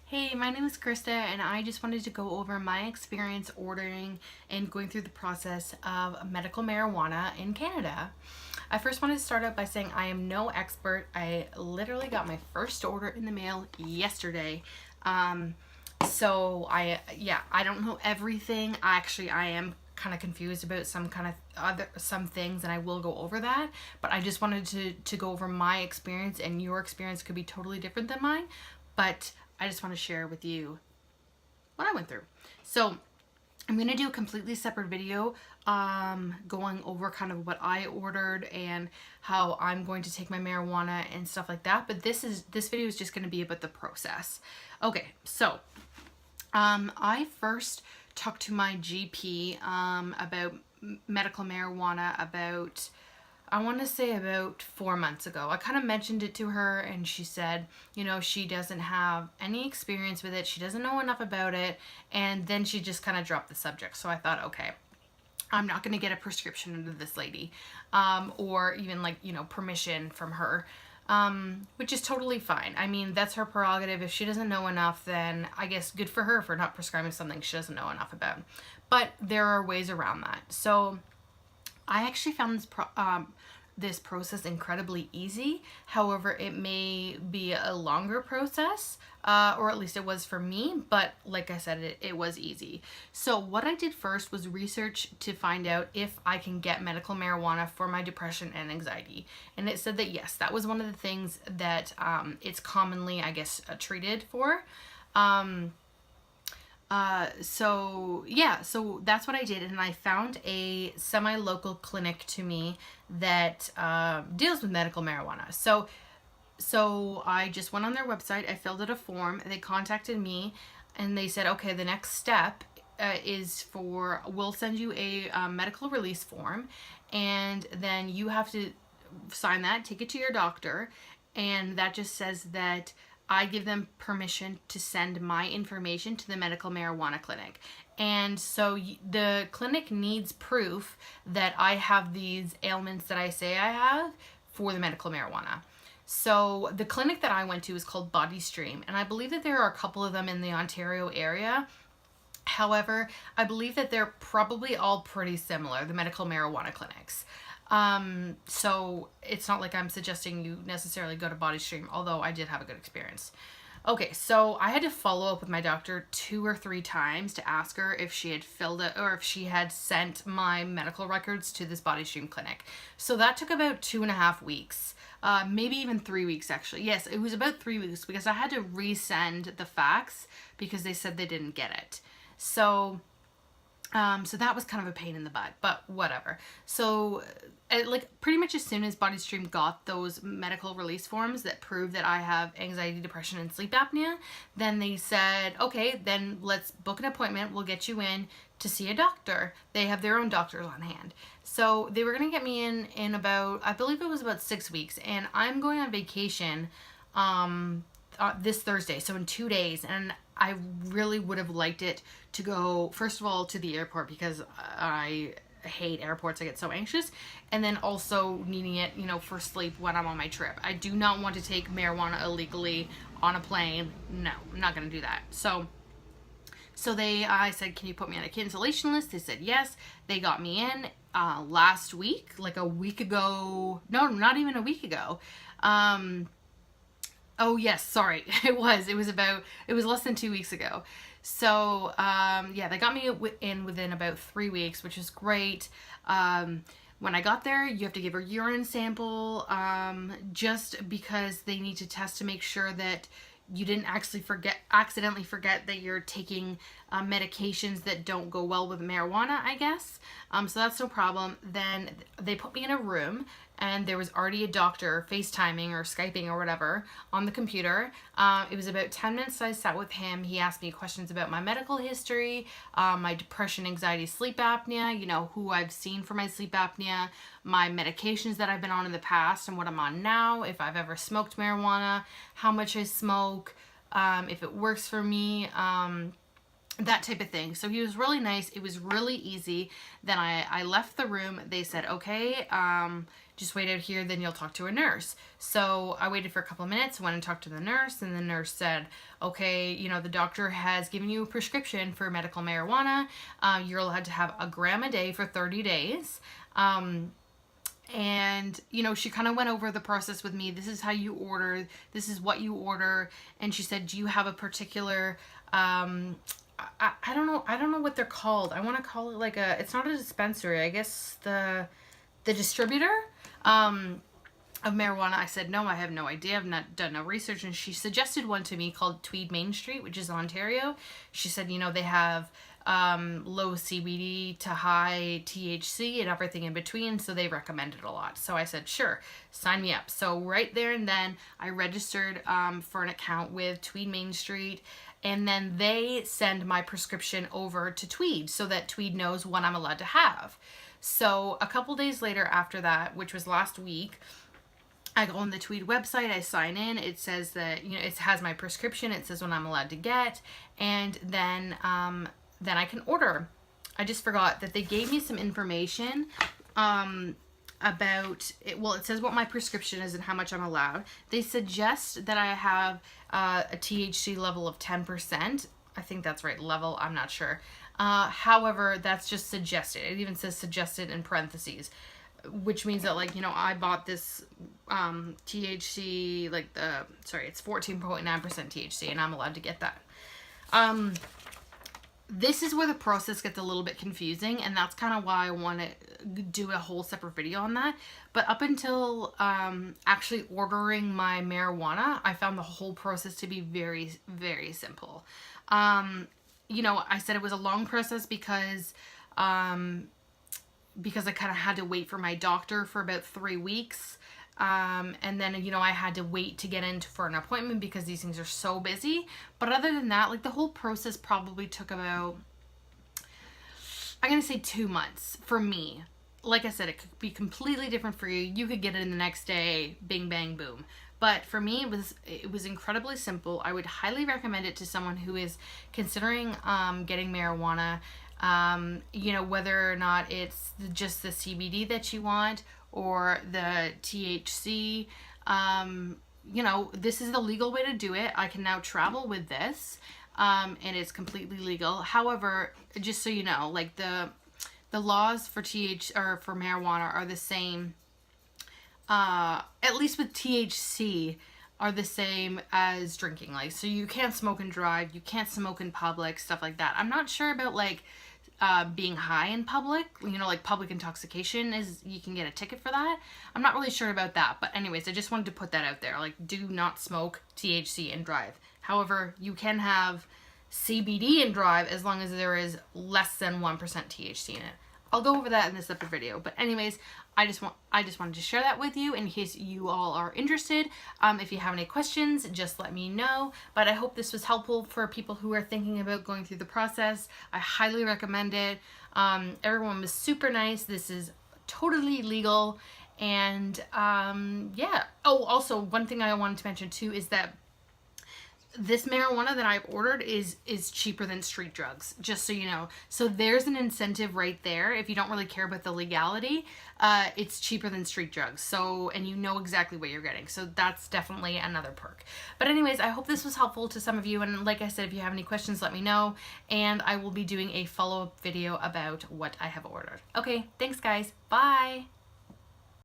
Hey, my name is Krista, and I just wanted to go over my experience ordering and going through the process of medical marijuana in Canada. I first wanted to start out by saying I am no expert. I literally got my first order in the mail yesterday. Um, I don't know everything. I am kind of confused about some things, and I will go over that. But I just wanted to go over my experience, and your experience could be totally different than mine. But I just want to share with you what I went through. So I'm going to do a completely separate video going over kind of what I ordered and how I'm going to take my marijuana and stuff like that. But this video is just going to be about the process. Okay, so I first talked to my GP about medical marijuana about, I want to say about 4 months ago. I kind of mentioned it to her, and she said, she doesn't have any experience with it. She doesn't know enough about it. And then she just kind of dropped the subject. So I thought, okay, I'm not going to get a prescription into this lady, or even permission from her, which is totally fine. I mean, that's her prerogative. If she doesn't know enough, then I guess good for her for not prescribing something she doesn't know enough about. But there are ways around that. So I actually found this process incredibly easy. However, it may be a longer process, or at least it was for me, but like I said, it was easy. So what I did first was research to find out if I can get medical marijuana for my depression and anxiety. And it said that yes, that was one of the things that it's commonly, I guess, treated for. So that's what I did, and I found a semi-local clinic to me that deals with medical marijuana. So I just went on their website, I filled out a form, they contacted me, and they said, okay, the next step we'll send you a medical release form, and then you have to sign that, take it to your doctor, and that just says that I give them permission to send my information to the medical marijuana clinic. And so the clinic needs proof that I have these ailments that I say I have for the medical marijuana. So the clinic that I went to is called Body Stream, and I believe that there are a couple of them in the Ontario area. However, I believe that they're probably all pretty similar, the medical marijuana clinics. So it's not like I'm suggesting you necessarily go to Body Stream, although I did have a good experience. Okay, so I had to follow up with my doctor 2 or 3 times to ask her if she had filled it or if she had sent my medical records to this Body Stream clinic. So that took about 2.5 weeks, maybe even 3 weeks actually. Yes, it was about 3 weeks because I had to resend the fax because they said they didn't get it. So that was kind of a pain in the butt, but whatever. So, pretty much as soon as Body Stream got those medical release forms that prove that I have anxiety, depression, and sleep apnea, then they said, okay, then let's book an appointment. We'll get you in to see a doctor. They have their own doctors on hand. So they were going to get me in about, I believe it was about 6 weeks, and I'm going on vacation this Thursday, so in 2 days, and I really would have liked it to go, first of all, to the airport because I hate airports. I get so anxious. And then also needing it, for sleep when I'm on my trip. I do not want to take marijuana illegally on a plane. No, I'm not going to do that. So I said, can you put me on a cancellation list? They said yes. They got me in last week, like a week ago. No, not even a week ago. Oh yes, sorry. It was less than 2 weeks ago. So they got me in within about 3 weeks, which is great. When I got there, you have to give a urine sample, just because they need to test to make sure that you didn't accidentally forget that you're taking medications that don't go well with marijuana, I guess. So that's no problem. Then they put me in a room, and there was already a doctor FaceTiming or Skyping or whatever on the computer. It was about 10 minutes I sat with him. He asked me questions about my medical history, my depression, anxiety, sleep apnea, who I've seen for my sleep apnea, my medications that I've been on in the past and what I'm on now, if I've ever smoked marijuana, how much I smoke, if it works for me, that type of thing. So he was really nice. It was really easy. Then I left the room. They said, okay, just wait out here, then you'll talk to a nurse. So I waited for a couple of minutes, went and talked to the nurse, and the nurse said, okay, you know, the doctor has given you a prescription for medical marijuana. You're allowed to have a gram a day for 30 days. And, you know, she kind of went over the process with me. This is how you order. This is what you order. And she said, do you have a particular, I don't know. I don't know what they're called. I want to call it like it's not a dispensary. I guess the distributor of marijuana. I said, no, I have no idea. I've not done no research. And she suggested one to me called Tweed Main Street, which is Ontario. She said, you know, they have low CBD to high THC and everything in between, so they recommend it a lot. So I said, sure, sign me up. So right there and then I registered for an account with Tweed Main Street, and then they send my prescription over to Tweed so that Tweed knows what I'm allowed to have. So a couple days later after that, which was last week, I go on the Tweed website, I sign in, it says that, you know, it has my prescription, it says what I'm allowed to get, and then I can order. I just forgot that they gave me some information about it. Well, it says what my prescription is and how much I'm allowed. They suggest that I have a THC level of 10%. I think that's right, level, I'm not sure. However, that's just suggested. It even says suggested in parentheses, which means that, like, you know, I bought this THC, like it's 14.9% THC, and I'm allowed to get that. This is where the process gets a little bit confusing, and that's kind of why I want to do a whole separate video on that. But up until actually ordering my marijuana, I found the whole process to be very, very simple. You know, I said it was a long process because I kind of had to wait for my doctor for about 3 weeks. And then, you know, I had to wait to get in for an appointment because these things are so busy. But other than that, like, the whole process probably took about, I'm going to say 2 months for me. Like I said, it could be completely different for you. You could get it in the next day, bing, bang, boom. But for me, it was incredibly simple. I would highly recommend it to someone who is considering getting marijuana. You know, whether or not it's just the CBD that you want or the THC, you know, this is the legal way to do it. I can now travel with this, and it's completely legal. However, just so you know, like, the laws for for marijuana are the same, at least with THC, are the same as drinking. Like, so you can't smoke and drive, you can't smoke in public, stuff like that. I'm not sure about, like, being high in public, you know, like public intoxication you can get a ticket for that. I'm not really sure about that, but anyways, I just wanted to put that out there. Like, do not smoke THC and drive. However, you can have CBD and drive as long as there is less than 1% THC in it. I'll go over that in this separate video, but anyways, I just wanted to share that with you in case you all are interested. If you have any questions, just let me know. But I hope this was helpful for people who are thinking about going through the process. I highly recommend it. Everyone was super nice. This is totally legal. And yeah. Oh, also, one thing I wanted to mention too is that this marijuana that I've ordered is cheaper than street drugs, just so you know. So there's an incentive right there. If you don't really care about the legality, it's cheaper than street drugs. So, and you know exactly what you're getting. So that's definitely another perk. But anyways, I hope this was helpful to some of you. And like I said, if you have any questions, let me know. And I will be doing a follow-up video about what I have ordered. Okay, thanks guys. Bye.